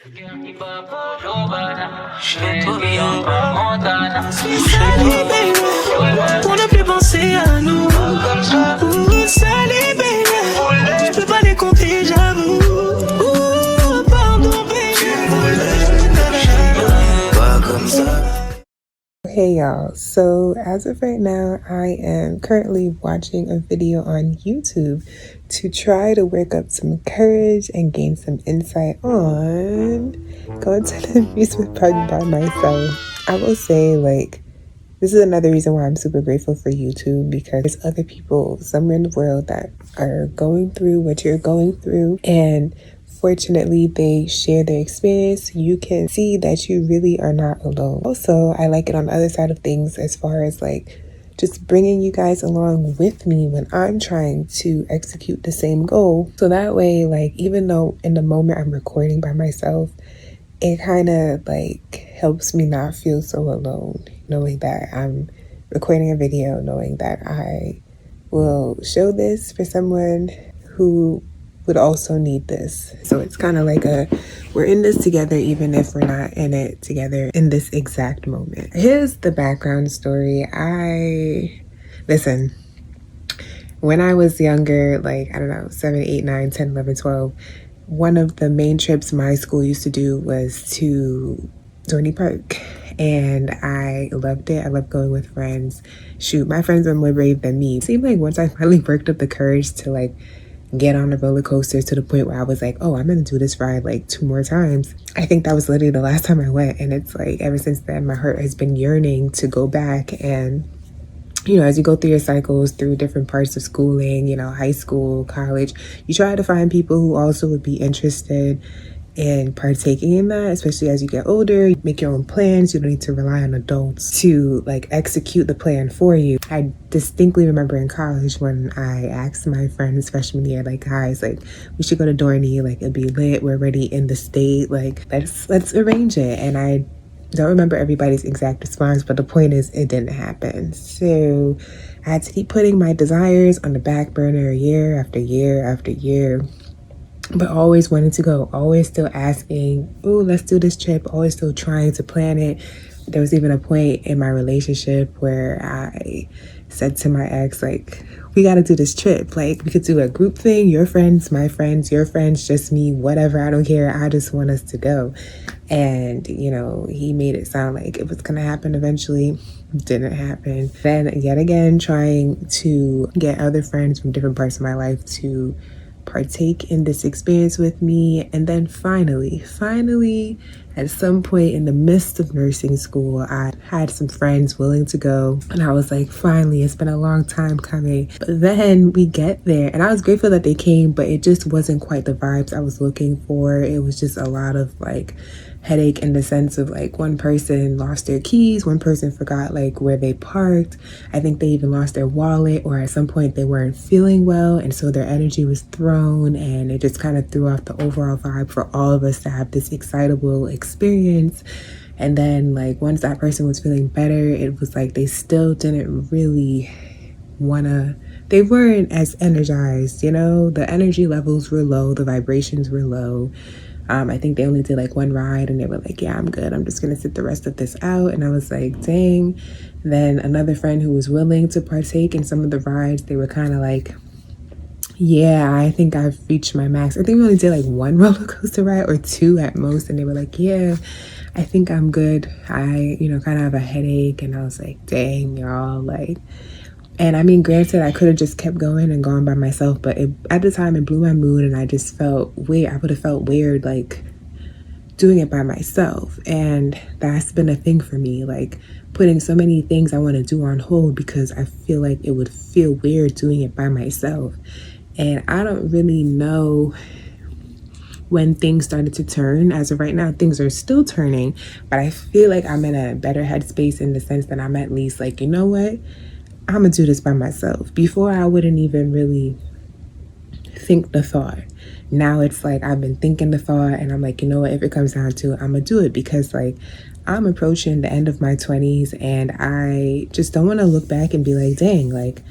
Suis salé, baby. Pour ne plus penser à nous. Salé, baby. Je peux pas les compter, j'avoue. Pardon, baby. Pas comme ça. Hey y'all, so as of right now, I am currently watching a video on YouTube to try to work up some courage and gain some insight on going to the amusement park by myself. I will say, like, this is another reason why I'm super grateful for YouTube, because there's other people somewhere in the world that are going through what you're going through, and fortunately they share their experience. You can see that you really are not alone. Also, I like it on the other side of things as far as like just bringing you guys along with me when I'm trying to execute the same goal. So that way, like, even though in the moment I'm recording by myself, it kind of like helps me not feel so alone, knowing that I'm recording a video, knowing that I will show this for someone who would also need this. So it's kind of like we're in this together, even if we're not in it together in this exact moment. Here's the background story. Listen, when I was younger, like, I don't know, 7, 8, 9, 10, 11, 12, one of the main trips my school used to do was to Dorney Park. And I loved it. I loved going with friends. Shoot, my friends were more brave than me. It seemed like once I finally worked up the courage to like get on the roller coaster to the point where I was like, oh, I'm gonna do this ride like 2 more times. I think that was literally the last time I went. And it's like, ever since then, my heart has been yearning to go back. And, you know, as you go through your cycles, through different parts of schooling, you know, high school, college, you try to find people who also would be interested in partaking in that, especially as you get older. You make your own plans. You don't need to rely on adults to like execute the plan for you. I distinctly remember in college when I asked my friends freshman year, like, guys, like, we should go to Dorney, like, it'd be lit, we're already in the state, like, let's arrange it. And I don't remember everybody's exact response, but the point is it didn't happen. So I had to keep putting my desires on the back burner year after year after year, but always wanting to go, always still asking, oh, let's do this trip, always still trying to plan it. There was even a point in my relationship where I said to my ex, like, we got to do this trip. Like, we could do a group thing, your friends, my friends, your friends, just me, whatever, I don't care. I just want us to go. And, you know, he made it sound like it was going to happen eventually. Didn't happen. Then yet again, trying to get other friends from different parts of my life to partake in this experience with me. And then finally, at some point in the midst of nursing school, I had some friends willing to go. And I was like, finally, it's been a long time coming. But then we get there, and I was grateful that they came, but it just wasn't quite the vibes I was looking for. It was just a lot of like headache in the sense of like one person lost their keys, one person forgot like where they parked. I think they even lost their wallet, or at some point they weren't feeling well, and so their energy was thrown, and it just kind of threw off the overall vibe for all of us to have this excitable experience. And then like once that person was feeling better, it was like they still didn't really they weren't as energized, you know, the energy levels were low, the vibrations were low. I think they only did like one ride, and they were like, yeah, I'm good, I'm just gonna sit the rest of this out. And I was like, dang. Then another friend who was willing to partake in some of the rides, they were kind of like, yeah, I think I've reached my max. I think we only did like 1 roller coaster ride or 2 at most, and they were like, yeah, I think I'm good. I, you know, kind of have a headache. And I was like, dang, y'all, like. And I mean, granted, I could have just kept going and gone by myself, but at the time it blew my mood, and I just felt weird. I would have felt weird like doing it by myself. And that's been a thing for me, like putting so many things I want to do on hold because I feel like it would feel weird doing it by myself. And I don't really know when things started to turn. As of right now, things are still turning, but I feel like I'm in a better headspace in the sense that I'm at least like, you know what? I'm gonna do this by myself. Before, I wouldn't even really think the thought. Now it's like I've been thinking the thought, and I'm like, you know what, if it comes down to it, I'm gonna do it, because like I'm approaching the end of my 20s, and I just don't want to look back and be like, dang, like,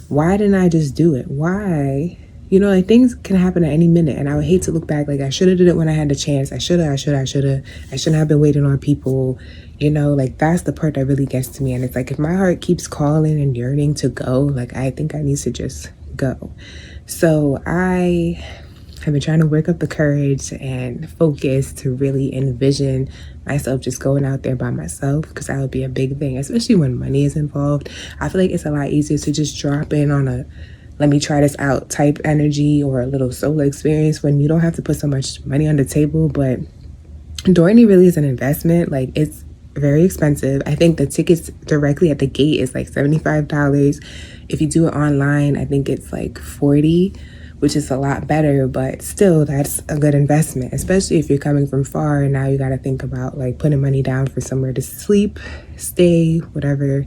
why didn't I just do it? Why you know, like things can happen at any minute, and I would hate to look back like I should have did it when I had the chance. I shouldn't have been waiting on people, you know. Like that's the part that really gets to me. And it's like if my heart keeps calling and yearning to go, like I think I need to just go. So I have been trying to work up the courage and focus to really envision myself just going out there by myself, because that would be a big thing, especially when money is involved. I feel like it's a lot easier to just drop in on a let me try this out type energy or a little solo experience when you don't have to put so much money on the table. But Dorney really is an investment. Like it's very expensive. I think the tickets directly at the gate is like $75. If you do it online, I think it's like $40, which is a lot better, but still that's a good investment, especially if you're coming from far and now you got to think about like putting money down for somewhere to sleep, stay, whatever,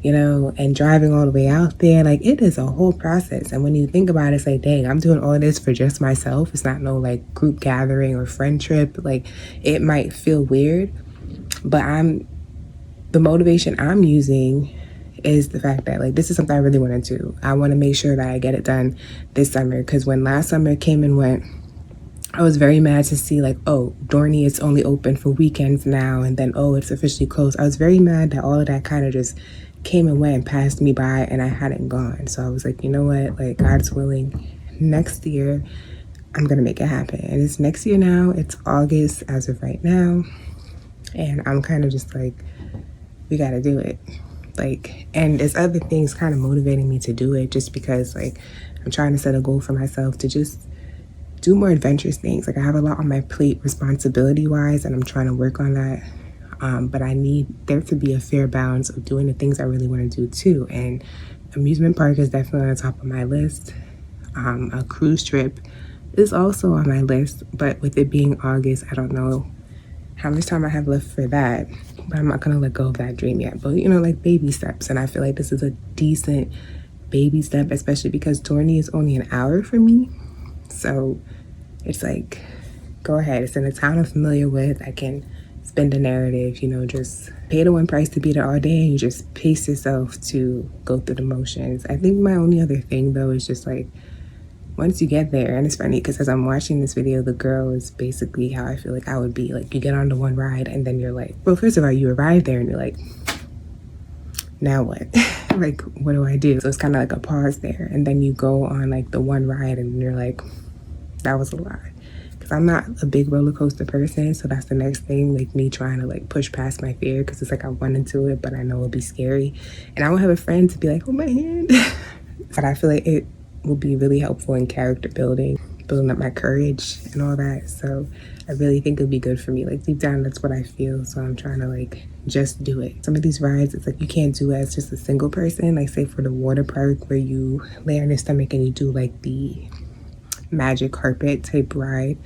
you know, and driving all the way out there. Like it is a whole process. And when you think about it, it's like, dang, I'm doing all this for just myself. It's not no like group gathering or friend trip. Like it might feel weird, but the motivation I'm using is the fact that like this is something I really want to do. I want to make sure that I get it done this summer, because when last summer came and went, I was very mad to see like, oh, Dorney is only open for weekends now, and then oh, it's officially closed. I was very mad that all of that kind of just came and went and passed me by and I hadn't gone. So I was like, you know what, like God's willing, next year I'm gonna make it happen. And it's next year now. It's August as of right now, and I'm kind of just like, we gotta do it. Like, and there's other things kind of motivating me to do it, just because like I'm trying to set a goal for myself to just do more adventurous things. Like I have a lot on my plate responsibility wise, and I'm trying to work on that. But I need there to be a fair balance of doing the things I really want to do too. And amusement park is definitely on the top of my list. A cruise trip is also on my list, but with it being August, I don't know how much time I have left for that. But I'm not gonna let go of that dream yet. But you know, like baby steps. And I feel like this is a decent baby step, especially because Dorney is only an hour for me. So it's like, go ahead. It's in a town I'm familiar with. I can spin the narrative, you know, just pay the one price to be there all day, and you just pace yourself to go through the motions. I think my only other thing though is just like, once you get there, and it's funny because as I'm watching this video, the girl is basically how I feel like I would be. Like you get on the one ride and then you're like, well, first of all, you arrive there and you're like, now what? Like, what do I do? So it's kind of like a pause there, and then you go on like the one ride and you're like, that was a lot. I'm not a big roller coaster person, so that's the next thing, like me trying to like push past my fear, because it's like I want to do it, but I know it'll be scary, and I won't have a friend to be like, hold my hand. But I feel like it will be really helpful in character building up my courage and all that. So I really think it'll be good for me. Like deep down, that's what I feel. So I'm trying to like just do it. Some of these rides, it's like you can't do it as just a single person. Like say for the water park where you lay on your stomach and you do like the magic carpet type ride,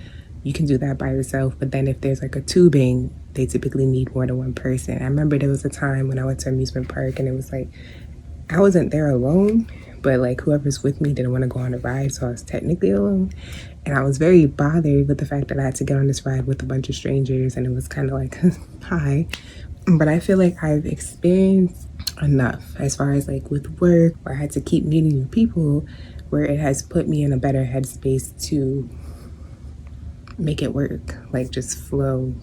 you can do that by yourself. But then if there's like a tubing, they typically need more than one person. I remember there was a time when I went to amusement park and it was like I wasn't there alone, but like whoever's with me didn't want to go on the ride, so I was technically alone. And I was very bothered with the fact that I had to get on this ride with a bunch of strangers, and it was kind of like hi. But I feel like I've experienced enough as far as like with work, where I had to keep meeting new people, where it has put me in a better headspace to make it work, like just flow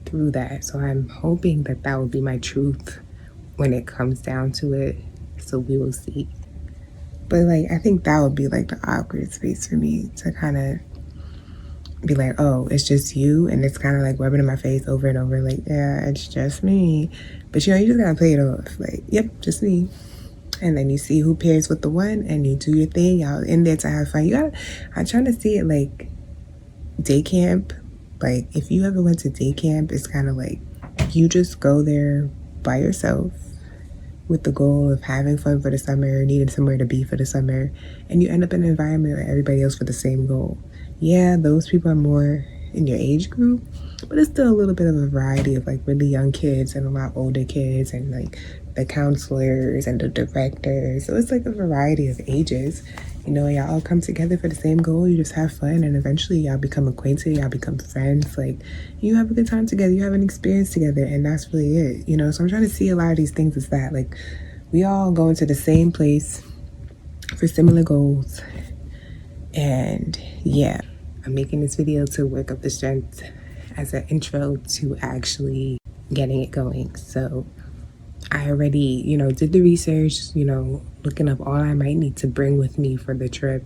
through that. So I'm hoping that that will be my truth when it comes down to it. So we will see. But like I think that would be like the awkward space for me, to kind of be like, oh, it's just you, and it's kind of like rubbing in my face over and over, like, yeah, it's just me. But you know, you just gotta play it off, like, yep, just me. And then you see who pairs with the one, and you do your thing. Y'all in there to have fun. I'm trying to see it like day camp. Like if you ever went to day camp, it's kind of like you just go there by yourself with the goal of having fun for the summer, needing somewhere to be for the summer, and you end up in an environment with everybody else for the same goal. Yeah, those people are more in your age group, but it's still a little bit of a variety of like really young kids and a lot older kids, and like the counselors and the directors. So it's like a variety of ages. You know, y'all all come together for the same goal. You just have fun, and eventually y'all become acquainted, y'all become friends. Like you have a good time together, you have an experience together, and that's really it, you know. So I'm trying to see a lot of these things as that, like we all go into the same place for similar goals, And yeah, I'm making this video to work up the strength as an intro to actually getting it going. So I already, did the research, looking up all I might need to bring with me for the trip,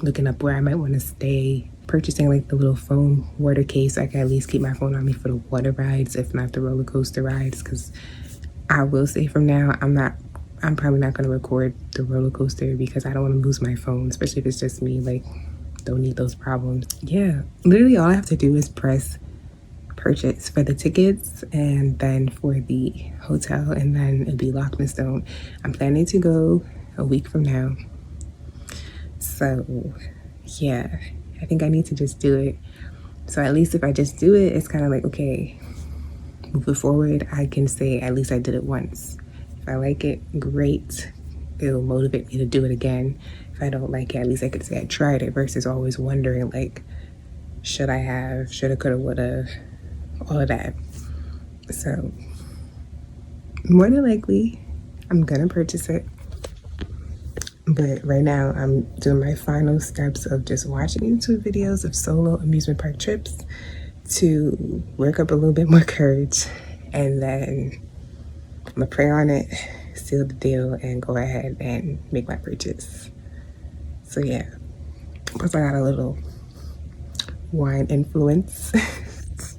looking up where I might want to stay, purchasing like the little phone water case so I can at least keep my phone on me for the water rides, if not the roller coaster rides. Because I will say from now, I'm probably not going to record the roller coaster because I don't want to lose my phone, especially if it's just me. Like, don't need those problems. Yeah, literally all I have to do is press purchase for the tickets and then for the hotel, and then it'll be locked in stone. I'm planning to go a week from now. So yeah, I think I need to just do it. So at least if I just do it, it's kind of like, okay, moving forward, I can say at least I did it once. If I like it, great. It'll motivate me to do it again. If I don't like it, at least I could say I tried it, versus always wondering like, should I have, shoulda, coulda, woulda, all of that. So more than likely, I'm gonna purchase it. But right now, I'm doing my final steps of just watching YouTube videos of solo amusement park trips to work up a little bit more courage. And then I'm gonna pray on it, seal the deal, and go ahead and make my purchase. So yeah, plus I got a little wine influence.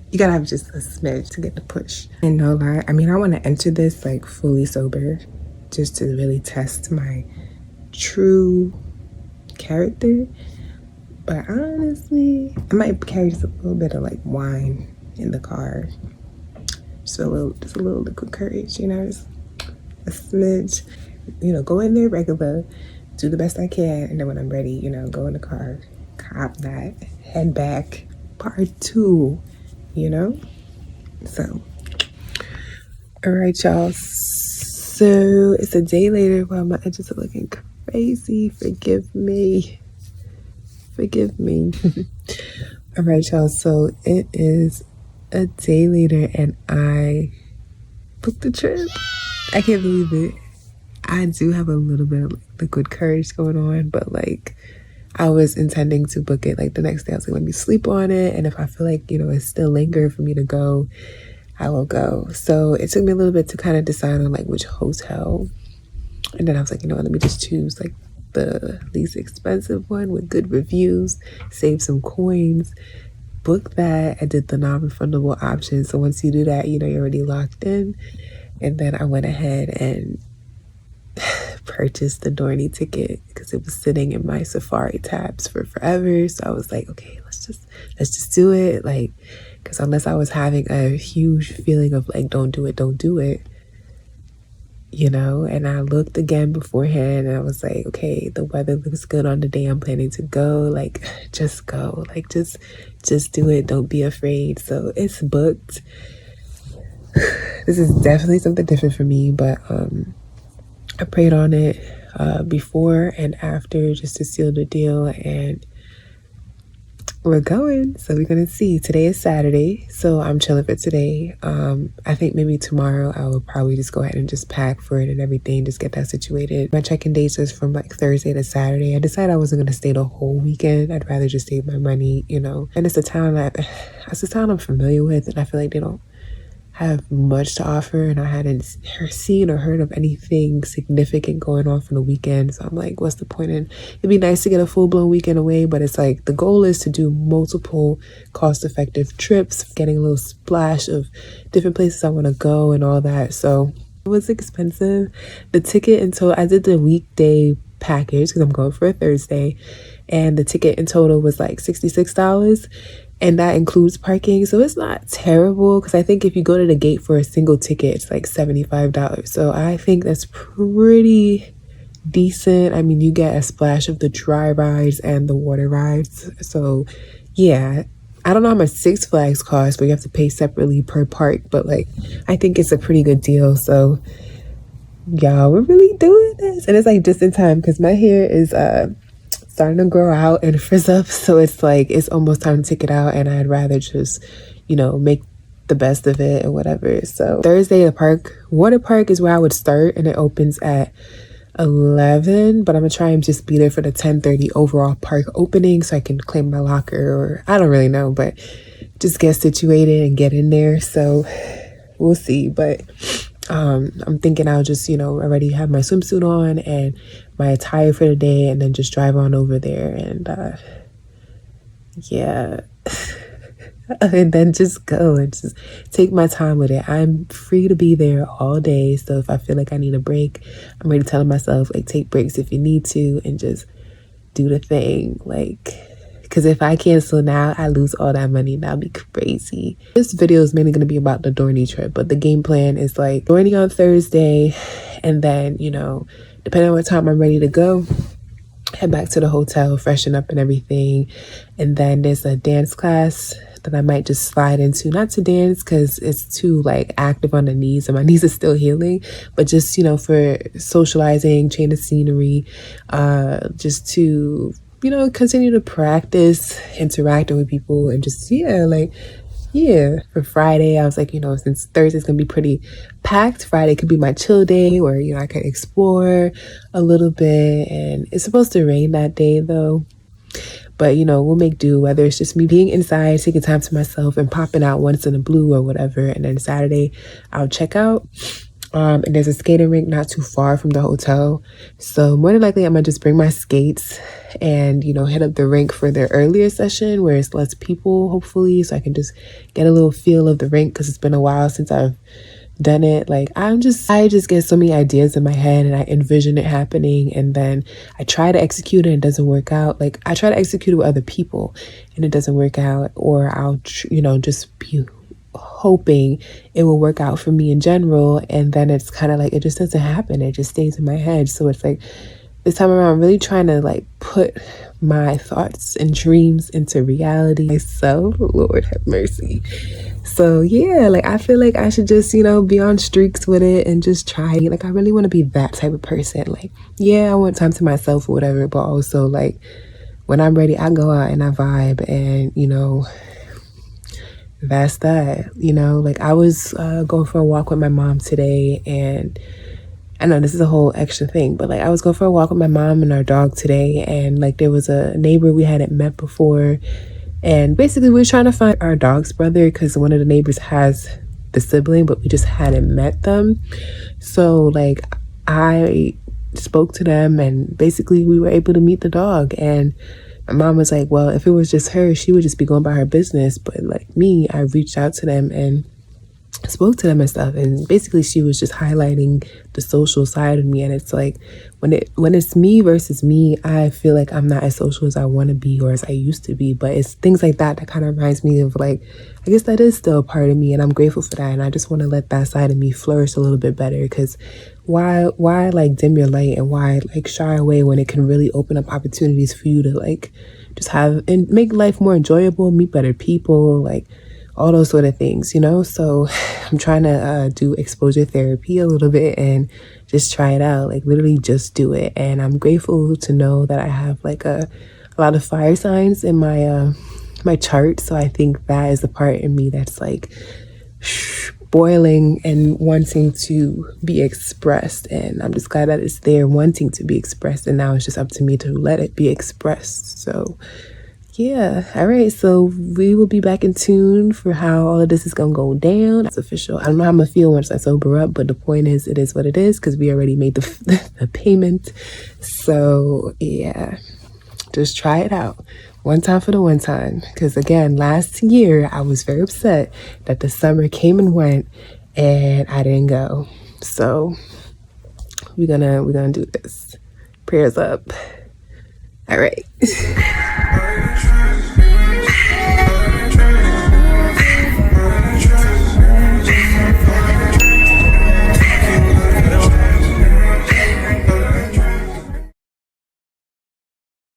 You gotta have just a smidge to get the push. And no lie, I mean, I want to enter this like fully sober, just to really test my true character. But honestly, I might carry just a little bit of like wine in the car, just a little liquid courage, just a smidge. Go in there regular, do the best I can, and then when I'm ready, go in the car, cop that, head back, part 2. So all right, y'all, so it's a day later while my edges are looking crazy. Forgive me. All right, y'all, so it is a day later and I booked the trip. I can't believe it. I do have a little bit of liquid courage going on, but like, I was intending to book it like the next day. I was like, let me sleep on it, and if I feel like it's still lingering for me to go, I will go. So it took me a little bit to kind of decide on like which hotel, and then I was like, let me just choose like the least expensive one with good reviews, save some coins, book that. I did the non-refundable option, so once you do that, you're already locked in. And then I went ahead and purchased the Dorney ticket because it was sitting in my Safari tabs for forever. So I was like, okay, let's just do it. Like, because unless I was having a huge feeling of like, don't do it, and I looked again beforehand and I was like, okay, the weather looks good on the day I'm planning to go. Like, just go, like, just do it. Don't be afraid. So it's booked. This is definitely something different for me, but I prayed on it before and after just to seal the deal, and we're going. So we're gonna see. Today is Saturday, so I'm chilling for today. I think maybe tomorrow I will probably just go ahead and just pack for it and everything, just get that situated. My check-in dates is from like Thursday to Saturday. I decided I wasn't gonna stay the whole weekend. I'd rather just save my money, and it's a town I'm familiar with, and I feel like they don't have much to offer, and I hadn't seen or heard of anything significant going on for the weekend. So I'm like, what's the point in? It'd be nice to get a full-blown weekend away, but it's like the goal is to do multiple cost-effective trips, getting a little splash of different places I want to go and all that. So it was expensive. The ticket in total, I did the weekday package because I'm going for a Thursday, and the ticket in total was like $66. And that includes parking. So it's not terrible, because I think if you go to the gate for a single ticket, it's like $75. So I think that's pretty decent. I mean, you get a splash of the dry rides and the water rides. So yeah, I don't know how much Six Flags costs, but you have to pay separately per park. But like, I think it's a pretty good deal. So y'all, we're really doing this. And it's like just in time, because my hair is starting to grow out and frizz up, so it's like it's almost time to take it out, and I'd rather just make the best of it or whatever. So Thursday, the water park is where I would start, and it opens at 11, but I'm gonna try and just be there for the 10:30 overall park opening so I can claim my locker, or I don't really know, but just get situated and get in there. So we'll see. But I'm thinking I'll just, already have my swimsuit on and my attire for the day, and then just drive on over there and yeah. And then just go and just take my time with it. I'm free to be there all day. So if I feel like I need a break, I'm already telling myself, like, take breaks if you need to and just do the thing. Like, because if I cancel now, I lose all that money. That'll be crazy. This video is mainly going to be about the Dorney trip, but the game plan is like Dorney on Thursday, and then, depending on what time I'm ready to go, head back to the hotel, freshen up and everything. And then there's a dance class that I might just slide into, not to dance because it's too like active on the knees and my knees are still healing, but just, for socializing, change of scenery, just to, continue to practice interacting with people and just, for Friday, I was like, since Thursday's gonna be pretty packed, Friday could be my chill day where, I could explore a little bit. And it's supposed to rain that day though. But, we'll make do, whether it's just me being inside, taking time to myself and popping out once in a blue or whatever. And then Saturday, I'll check out. And there's a skating rink not too far from the hotel. So more than likely, I'm going to just bring my skates and, hit up the rink for their earlier session where it's less people, hopefully. So I can just get a little feel of the rink because it's been a while since I've done it. Like, I just get so many ideas in my head and I envision it happening, and then I try to execute it and it doesn't work out. Like, I try to execute it with other people and it doesn't work out, or I'll just be hoping it will work out for me in general, and then it's kind of like it just doesn't happen. It just stays in my head. So it's like this time around I'm really trying to like put my thoughts and dreams into reality myself. Lord have mercy. So yeah, like I feel like I should just, be on streaks with it and just try. Like, I really want to be that type of person. Like, yeah, I want time to myself or whatever, but also like when I'm ready, I go out and I vibe, and that's that. Like I was going for a walk with my mom today, and I know this is a whole extra thing, but like I was going for a walk with my mom and our dog today, and like there was a neighbor we hadn't met before. And basically, we were trying to find our dog's brother because one of the neighbors has the sibling, but we just hadn't met them. So, like, I spoke to them, and basically, we were able to meet the dog. And my mom was like, well, if it was just her, she would just be going by her business. But, like, me, I reached out to them and spoke to them and stuff, and basically she was just highlighting the social side of me. And it's like when it's me versus me, I feel like I'm not as social as I want to be or as I used to be. But it's things like that kind of reminds me of like, I guess that is still a part of me, and I'm grateful for that. And I just want to let that side of me flourish a little bit better, because why like dim your light, and why like shy away when it can really open up opportunities for you to like just have and make life more enjoyable, meet better people, like all those sort of things, So I'm trying to do exposure therapy a little bit and just try it out, like literally just do it. And I'm grateful to know that I have like a lot of fire signs in my my chart. So I think that is the part in me that's like boiling and wanting to be expressed. And I'm just glad that it's there wanting to be expressed. And now it's just up to me to let it be expressed. So yeah, all right, so we will be back in tune for how all of this is gonna go down. It's official. I don't know how I'm gonna feel once I sober up, but the point is, it is what it is, because we already made the payment. So yeah, just try it out. One time for the one time. Because again, last year, I was very upset that the summer came and went and I didn't go. So we're gonna do this. Prayers up. All right.